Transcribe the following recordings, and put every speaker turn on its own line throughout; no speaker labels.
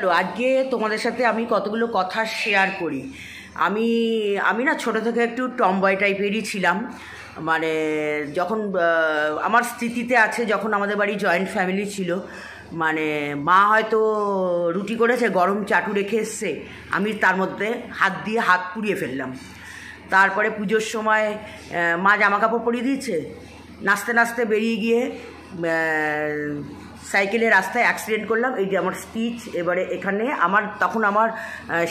Hello, আজকে তোমাদের সাথে আমি কতগুলো কথা শেয়ার করি। আমি আমি না ছোটো থেকে একটু টমবয় টাইপেরই ছিলাম। মানে যখন আমার স্মৃতিতে আছে, যখন আমাদের বাড়ি জয়েন্ট ফ্যামিলি ছিল, মানে মা হয়তো রুটি করেছে, গরম চাটু রেখে এসছে, আমি তার মধ্যে হাত দিয়ে হাত পুড়িয়ে ফেললাম। তারপরে পুজোর সময় মা জামা কাপড় পরিয়ে দিয়েছে, নাচতে নাচতে বেরিয়ে গিয়ে সাইকেলের রাস্তায় অ্যাক্সিডেন্ট করলাম। এই যে আমার স্পিচ। এবারে এখানে তখন আমার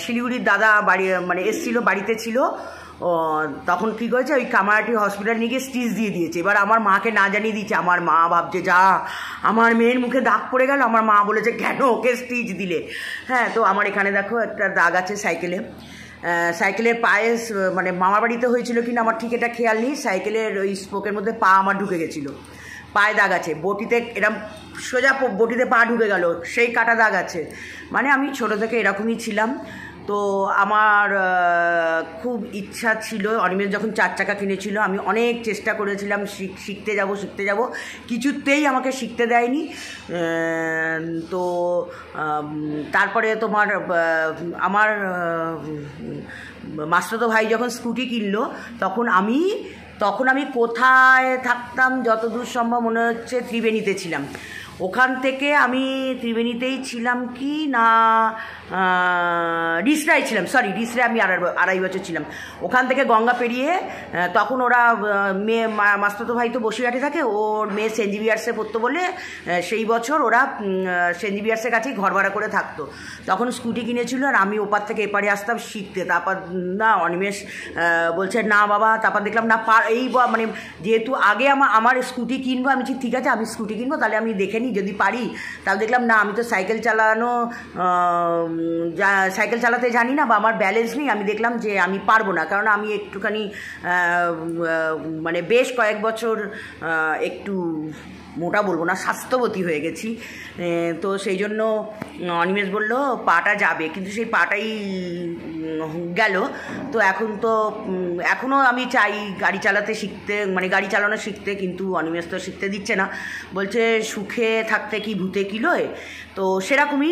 শিলিগুড়ির দাদা বাড়ি মানে এসেছিলো, বাড়িতে ছিল। তখন কী করেছে, ওই কামারহাটি হসপিটাল নিয়ে গিয়ে স্টিচ দিয়ে দিয়েছে। এবার আমার মাকে না জানিয়ে দিয়েছে। আমার মা ভাবছে যা আমার মেয়ের মুখে দাগ পড়ে গেল। আমার মা বলেছে কেন ওকে স্টিচ দিলে? হ্যাঁ, তো আমার এখানে দেখো একটা দাগ আছে সাইকেলের পায়ে, মানে মামার বাড়িতে হয়েছিল কিনা আমার ঠিক এটা খেয়াল নেই। সাইকেলের ওই স্পোকের মধ্যে পা আমার ঢুকে গেছিলো, পায়ে দাগ আছে। বটিতে এরম সোজা বটিতে পা ঢুকে গেল, সেই কাটা দাগ আছে। মানে আমি ছোটো থেকে এরকমই ছিলাম। তো আমার খুব ইচ্ছা ছিল, অনিমেষ যখন 4 চাকা কিনেছিল, আমি অনেক চেষ্টা করেছিলাম শিখতে যাব, কিছুতেই আমাকে শিখতে দেয়নি। তো তারপরে তোমার আমার মাস্টারতো ভাই যখন স্কুটি কিনলো, তখন আমি কোথায় থাকতাম, যতদূর সম্ভব মনে হচ্ছে ত্রিবেণীতে ছিলাম। ওখান থেকে আমি ত্রিবেণীতেই ছিলাম কি না, রিসরায় ছিলাম, সরি রিসরায় আমি আড়াই বছর ছিলাম। ওখান থেকে গঙ্গা পেরিয়ে, তখন ওরা মেয়ে মাস্টারতো ভাই তো বসিরহাটে থাকে, ওর মেয়ে সেন্ট জেভিয়ার্সে পড়তো বলে সেই বছর ওরা সেন্ট জেভিয়ার্সের কাছেই ঘর ভাড়া করে থাকতো। তখন স্কুটি কিনেছিল, আর আমি ওপার থেকে এপারে আসতাম শিখতে। তারপর না অনিমেষ বলছে না বাবা, তারপর দেখলাম না মানে যেহেতু আগে আমার স্কুটি কিনবো, আমি ঠিক আছে আমি স্কুটি কিনবো, তাহলে আমি দেখে নিই যদি পারি। তাহলে দেখলাম না, আমি তো সাইকেল চালাতে জানি না, বা আমার ব্যালেন্স নেই। আমি দেখলাম যে আমি পারবো না, কারণ আমি একটুখানি মানে বেশ কয়েক বছর একটু মোটা বলবো না, স্বাস্থ্যবতী হয়ে গেছি। তো সেই জন্য অনিমেষ বলল পাটা যাবে, কিন্তু সেই পাটাই গেল। তো এখনও আমি চাই গাড়ি চালানো শিখতে, কিন্তু অনিমেষ তো শিখতে দিচ্ছে না, বলছে সুখে থাকতে কি ভূতে কি লয়। তো সেরকমই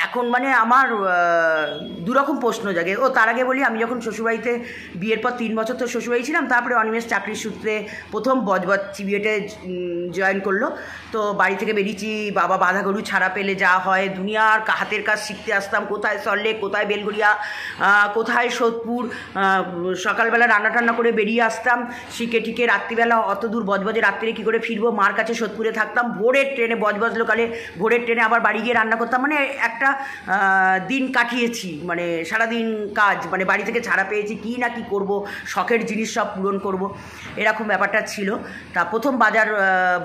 এখন মানে আমার দুরকম প্রশ্ন জাগে। তার আগে বলি, আমি যখন শ্বশুরবাড়িতে বিয়ের পর 3 বছর তো শ্বশুরবাড়ি ছিলাম। তারপরে অনিমেষ চাকরির সূত্রে প্রথম বজবজ চিবিয়েটে জয়েন করলো। তো বাড়ি থেকে বেরিয়েছি, বাবা বাঁধা গরু ছাড়া পেলে যা হয়, দুনিয়ার হাতের কাজ শিখতে আসতাম। কোথায় সল্টলেক, কোথায় বেলগড়িয়া, কোথায় সোদপুর। সকালবেলা রান্না টান্না করে বেরিয়ে আসতাম, শিখে রাত্রিবেলা অত দূর বজবজে রাত্রিরে কী করে ফিরবো, মার কাছে সোদপুরে থাকতাম। ভোরের ট্রেনে, বজবজ লোকালে ভোরের ট্রেনে আবার বাড়ি গিয়ে রান্না করতাম। মানে একটা দিন কাটিয়েছি, মানে সারাদিন কাজ, মানে বাড়ি থেকে ছাড়া পেয়েছি, কি না কি করব, শখের জিনিস সব পূরণ করব, এরকম ব্যাপারটা ছিল। তা প্রথম বাজার,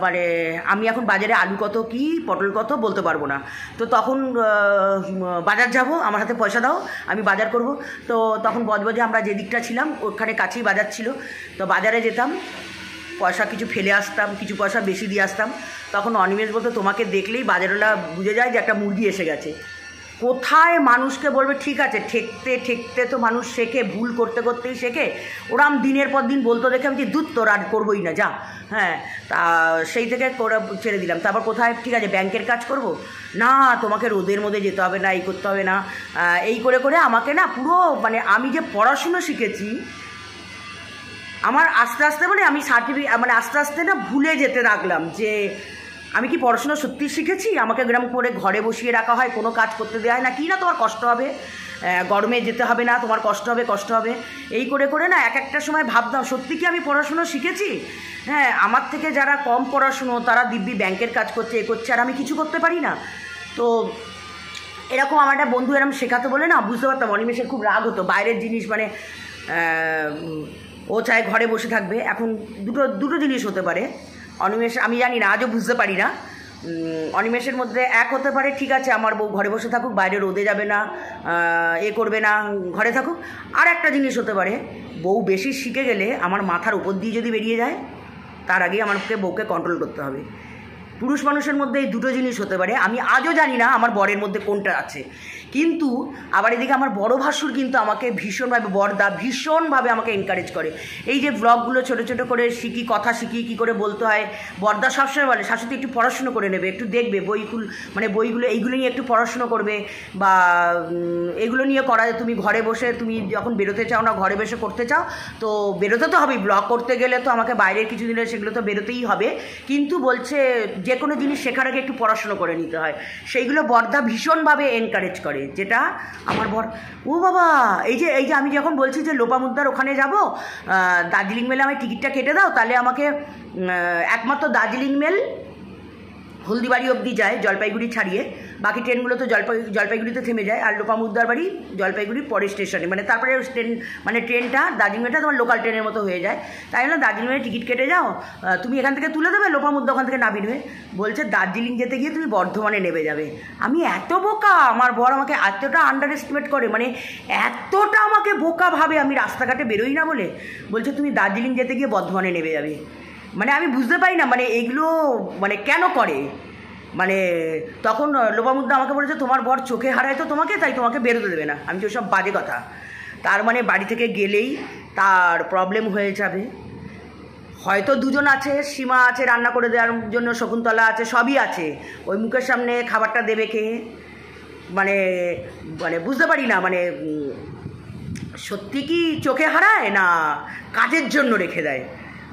মানে আমি এখন বাজারে আলু কত কি পটল কত বলতে পারবো না। তো তখন বাজার যাব, আমার হাতে পয়সা দাও, আমি বাজার করব। তো তখন বজবজে আমরা যে দিকটা ছিলাম ওখানে কাছেই বাজার ছিল। তো বাজারে যেতাম, পয়সা কিছু ফেলে আসতাম, কিছু পয়সা বেশি দিয়ে আসতাম। তখন অনিমেষ বলতো তোমাকে দেখলেই বাজারওয়ালা বুঝে যায় যে একটা মুরগি এসে গেছে। কোথায় মানুষকে বলবে, ঠিক আছে ঠেকতে তো মানুষ শেখে, ভুল করতেই শেখে। ওরা দিনের পর দিন বলতো দেখে আমি যে দুধ তোর আর করবোই না যা। হ্যাঁ, তা সেই থেকে ছেড়ে দিলাম। তারপর কোথায়, ঠিক আছে ব্যাংকের কাজ করব না, তোমাকে রোদের মধ্যে যেতে হবে না, এই করতে হবে না, এই করে আমাকে না পুরো, মানে আমি যে পড়াশুনো শিখেছি, আমার আস্তে আস্তে মানে আমি আস্তে আস্তে না ভুলে যেতে লাগলাম যে আমি কি পড়াশোনা সত্যি শিখেছি। আমাকে গ্রাম করে ঘরে বসিয়ে রাখা হয়, কোনো কাজ করতে দেওয়া হয় না। কি না তোমার কষ্ট হবে, গরমে যেতে হবে না, তোমার কষ্ট হবে, এই করে না একটা সময় ভাবতাম সত্যি কি আমি পড়াশুনো শিখেছি। হ্যাঁ, আমার থেকে যারা কম পড়াশুনো তারা দিব্যি ব্যাংকের কাজ করছে, করছে, আর আমি কিছু করতে পারি না। তো এরকম আমার একটা বন্ধু এরকম শেখাতে বলে না, বুঝতে পারতাম অনিমেষের খুব রাগ হতো। বাইরের জিনিস মানে ও চায় ঘরে বসে থাকবে। এখন দুটো জিনিস হতে পারে অনিমেষ, আমি জানি না, আজও বুঝতে পারি না। অনিমেষের মধ্যে এক হতে পারে, ঠিক আছে আমার বউ ঘরে বসে থাকুক, বাইরে রোদে যাবে না, করবে না, ঘরে থাকুক। আর একটা জিনিস হতে পারে, বউ বেশি শিখে গেলে আমার মাথার উপর দিয়ে যদি বেরিয়ে যায়, তার আগে আমাকে বউকে কন্ট্রোল করতে হবে। পুরুষ মানুষের মধ্যে এই দুটো জিনিস হতে পারে। আমি আজও জানি না আমার বরের মধ্যে কোনটা আছে, কিন্তু আবার এদিকে আমার বড় ভাসুর কিন্তু আমাকে ভীষণভাবে, বড়দা ভীষণভাবে আমাকে এনকারেজ করে। এই যে ব্লগগুলো ছোটো ছোটো করে শিখি, কথা শিখি কী করে বলতে হয়। বড়দা সবসময় বলে শাশুড়ি একটু পড়াশুনো করে নেবে, একটু দেখবে বইগুলো এইগুলো নিয়ে একটু পড়াশুনো করবে, বা এগুলো নিয়ে করা, তুমি ঘরে বসে তুমি যখন বেরোতে চাও না, ঘরে বসে করতে চাও, তো বেরোতে তো হবেই, ব্লগ করতে গেলে তো আমাকে বাইরের কিছু দিনে সেগুলো তো বেরোতেই হবে। কিন্তু বলছে যে কোনো জিনিস শেখার আগে একটু পড়াশুনো করে নিতে হয়, সেইগুলো বড়দা ভীষণভাবে এনকারেজ করে, যেটা আমার ও বাবা, এই যে আমি যখন বলছি যে লোপামুদ্রার ওখানে যাব, দার্জিলিং মেলে আমার টিকিটটা কেটে দাও, তাহলে আমাকে একমাত্র দার্জিলিং মেল হলদিবাড়ি অবধি যায়, জলপাইগুড়ি ছাড়িয়ে, বাকি ট্রেনগুলো তো জলপাইগুড়িতে থেমে যায়, আর লোপামুদ্রার বাড়ি জলপাইগুড়ির পরের স্টেশনে, মানে তারপরে ট্রেনটা দার্জিলিং মেলটা তোমার লোকাল ট্রেনের মতো হয়ে যায়। তাই না, দার্জিলিং মেলে টিকিট কেটে যাও, তুমি এখান থেকে তুলে দেবে, লোপামুদ্রা ওখান থেকে নামিয়ে নেবে। বলছে দার্জিলিং যেতে গিয়ে তুমি বর্ধমানে নেমে যাবে। আমি এত বোকা, আমার বর আমাকে এতটা আন্ডার এস্টিমেট করে, মানে এতটা আমাকে বোকা ভাবে আমি রাস্তাঘাটে বেরোই না বলে, বলছে তুমি দার্জিলিং যেতে গিয়ে বর্ধমানে নেমে যাবে। মানে আমি বুঝতে পারি না, মানে এগুলো মানে কেন করে। মানে তখন লোপামুদ্রা আমাকে বলেছে তোমার বর চোখে হারায় তো তোমাকে, তাই তোমাকে বেরোতে দেবে না। আমি তো সব বাজে কথা, তার মানে বাড়ি থেকে গেলেই তার প্রবলেম হয়ে যাবে। হয়তো দুজন আছে, সীমা আছে রান্না করে দেওয়ার জন্য, শকুন্তলা আছে, সবই আছে, ওই মুখের সামনে খাবারটা দেবে কে, মানে বুঝতে পারি না, মানে সত্যি কি চোখে হারায় না কাজের জন্য রেখে দেয়,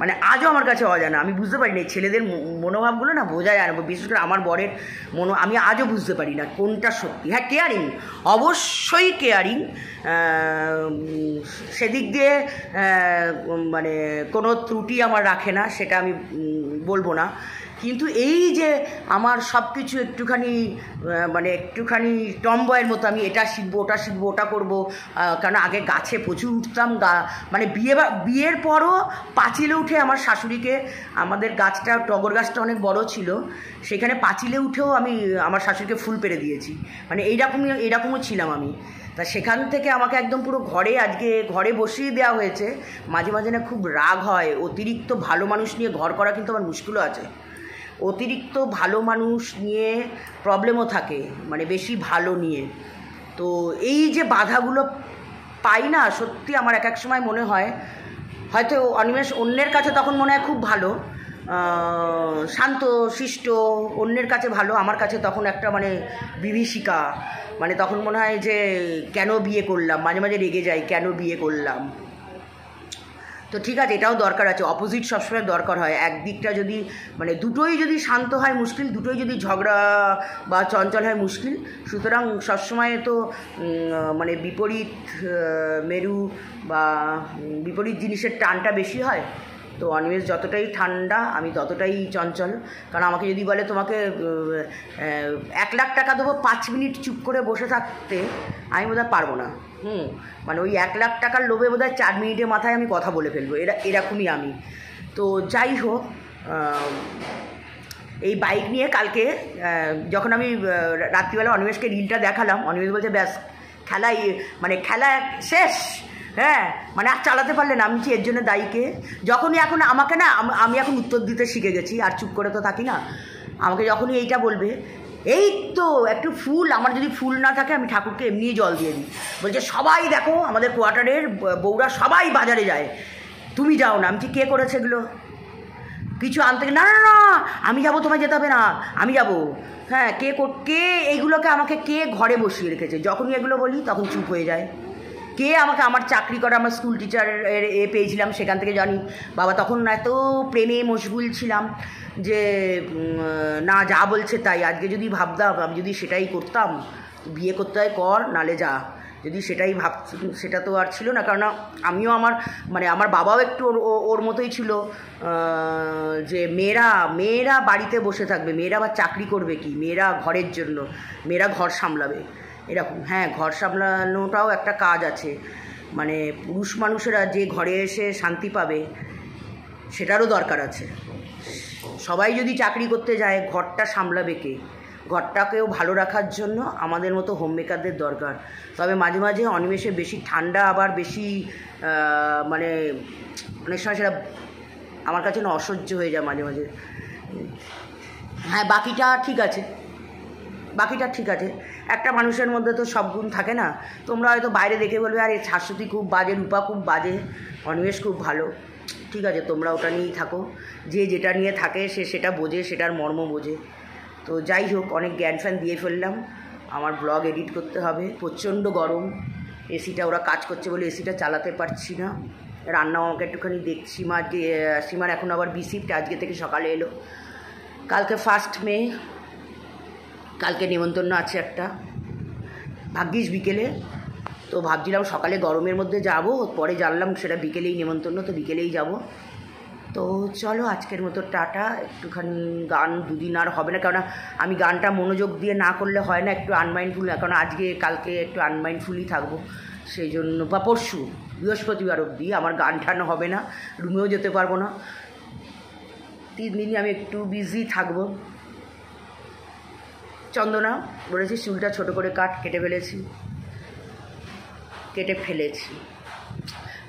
মানে আজও আমার কাছে অজানা। আমি বুঝতে পারি না ছেলেদের মনোভাবগুলো, না বোঝা যায় না, বিশেষ করে আমার বরের আমি আজও বুঝতে পারি না কোনটা সত্যি। হ্যাঁ, কেয়ারিং, অবশ্যই কেয়ারিং, সেদিক দিয়ে মানে কোনো ত্রুটি আমার রাখে না, সেটা আমি বলবো না। কিন্তু এই যে আমার সব কিছু একটুখানি টমবয়ের মতো, আমি এটা শিখবো, ওটা শিখবো, ওটা করবো, কারণ আগে গাছে প্রচুর উঠতাম, মানে বিয়ের পরও পাঁচিলে উঠে আমার শাশুড়িকে, আমাদের গাছটা টগর গাছটা অনেক বড় ছিল, সেখানে পাঁচিলে উঠেও আমি আমার শাশুড়িকে ফুল পেড়ে দিয়েছি, মানে এইরকমও ছিলাম আমি। তা সেখান থেকে আমাকে একদম পুরো ঘরে বসিয়ে দেওয়া হয়েছে। মাঝে মাঝে না খুব রাগ হয়, অতিরিক্ত ভালো মানুষ নিয়ে ঘর করা কিন্তু আমার মুশকিলও আছে। অতিরিক্ত ভালো মানুষ নিয়ে প্রবলেমও থাকে, মানে বেশি ভালো নিয়ে। তো এই যে বাধাগুলো পাই না, সত্যি আমার এক সময় মনে হয় হয়তো অনিমেষ অন্যের কাছে তখন মনে হয় খুব ভালো, শান্ত শিষ্ট, অন্যের কাছে ভালো, আমার কাছে তখন একটা মানে বিভীষিকা, মানে তখন মনে হয় যে কেন বিয়ে করলাম, মাঝে মাঝে রেগে যাই কেন বিয়ে করলাম। তো ঠিক আছে, এটাও দরকার আছে, অপোজিট সবসময় দরকার হয়। একদিকটা যদি মানে দুটোই যদি শান্ত হয় মুশকিল, দুটোই যদি ঝগড়া বা চঞ্চল হয় মুশকিল। সুতরাং সবসময় তো মানে বিপরীত মেরু বা বিপরীত জিনিসের টানটা বেশি হয়। তো অনিমেষ যতটাই ঠান্ডা, আমি ততটাই চঞ্চল। কারণ আমাকে যদি বলে তোমাকে 1 লাখ টাকা দেবো 5 মিনিট চুপ করে বসে থাকতে, আমি বোধহয় পারবো না। মানে ওই 1 লাখ টাকার লোভে বোধহয় 4 মিনিটের মাথায় আমি কথা বলে ফেলবো, এরকমই আমি। তো যাই হোক, এই বাইক নিয়ে কালকে যখন আমি রাত্রিবেলা অনিমেষকে রিলটা দেখালাম, অনিমেষ বলছে ব্যাস খেলা শেষ, হ্যাঁ, মানে আর চালাতে পারলে না। আমি কি এর জন্য দায়ীকে? যখনই এখন আমাকে না, আমি এখন উত্তর দিতে শিখে গেছি, আর চুপ করে তো থাকি না। আমাকে যখনই এইটা বলবে, এই তো একটু ফুল, আমার যদি ফুল না থাকে আমি ঠাকুরকে এমনিই জল দিয়ে দিই। বলছে সবাই দেখো আমাদের কোয়ার্টারের বউরা সবাই বাজারে যায়, তুমি যাও না। আমি কি কে করেছে এগুলো? কিছু আনতে, না না না আমি যাবো, তোমায় যেতে হবে না, আমি যাবো। হ্যাঁ, কে এইগুলোকে আমাকে কে ঘরে বসিয়ে রেখেছে? যখনই এগুলো বলি তখন চুপ হয়ে যায়। কে আমাকে, আমার চাকরি করা, আমার স্কুল টিচারের পেয়েছিলাম, সেখান থেকে জানি বাবা, তখন এত প্রেমে মশগুল ছিলাম যে না যা বলছে তাই। আজকে যদি ভাবতাম, আমি যদি সেটাই করতাম, বিয়ে করতে হয় কর, নালে যা, যদি সেটাই সেটা তো আর ছিল না। কারণ আমিও আমার বাবাও একটু ওর মতোই ছিল, যে মেয়েরা বাড়িতে বসে থাকবে, মেয়েরা আবার চাকরি করবে কি, মেয়েরা ঘরের জন্য, মেয়েরা ঘর সামলাবে, এরকম। হ্যাঁ, ঘর সামলানোটাও একটা কাজ আছে, মানে পুরুষ মানুষেরা যে ঘরে এসে শান্তি পাবে সেটারও দরকার আছে। সবাই যদি চাকরি করতে যায়, ঘরটা সামলাবে কে? ঘরটাকেও ভালো রাখার জন্য আমাদের মতো হোমমেকারদের দরকার। তবে মাঝে মাঝে অনিমেষে বেশি ঠান্ডা, আবার বেশি মানে অনেক সময় সেটা আমার কাছে না অসহ্য হয়ে যায় মাঝে মাঝে। হ্যাঁ, বাকিটা ঠিক আছে। বাকিটা ঠিক আছে। একটা মানুষের মধ্যে তো সব গুণ থাকে না। তোমরা হয়তো বাইরে দেখে বলবে আরে শাশ্বতী খুব বাজে, রূপা খুব বাজে, অনিমেষ খুব ভালো। ঠিক আছে, তোমরা ওটা নিয়েই থাকো। যে যেটা নিয়ে থাকে সে সেটা বোঝে, সেটার মর্ম বোঝে। তো যাই হোক, অনেক জ্ঞান ফ্যান দিয়ে ফেললাম। আমার ব্লগ এডিট করতে হবে, প্রচণ্ড গরম। এসিটা ওরা কাজ করছে বলে এসিটা চালাতে পারছি না। রান্নাও আমাকে একটুখানি দেখছি। সীমার এখন আবার বিসিফট, আজকে থেকে সকালে এলো। কালকে 1 মে, কালকে নেমন্তন্ন আছে একটা, ভাগ্যিস বিকেলে। তো ভাবছিলাম সকালে গরমের মধ্যে যাব, পরে জানলাম সেটা বিকেলেই নেমন্তন্ন, তো বিকেলেই যাব। তো চলো আজকের মতো টাটা। একটুখানি গান দুদিন আর হবে না, কারণ আমি গানটা মনোযোগ দিয়ে না করলে হয় না, একটু আনমাইন্ডফুল, কারণ আজকে কালকে একটু আনমাইন্ডফুলই থাকবো। সেই জন্য, বা পরশু বৃহস্পতিবার অবধি আমার গান টান হবে না, রুমেও যেতে পারবো না। 3 দিনই আমি একটু বিজি থাকবো। চন্দনা বলেছি চুলটা ছোট করে কেটে ফেলেছি।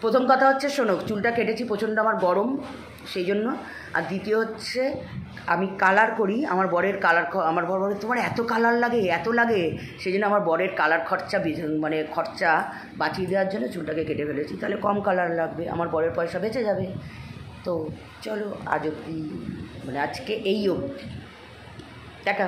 প্রথম কথা হচ্ছে, শোনো, চুলটা কেটেছি, প্রচণ্ড আমার গরম সেই জন্য। আর দ্বিতীয় হচ্ছে, আমি কালার করি, আমার বরের কালার, আমার বর বলে তোমার এত কালার লাগে, এত লাগে, সেই জন্য আমার বরের কালার খরচা বাঁচিয়ে দেওয়ার জন্য চুলটাকে কেটে ফেলেছি। তাহলে কম কালার লাগবে, আমার বরের পয়সা বেঁচে যাবে। তো চলো আজ অবধি, আজকে এই অবধি, টাটা।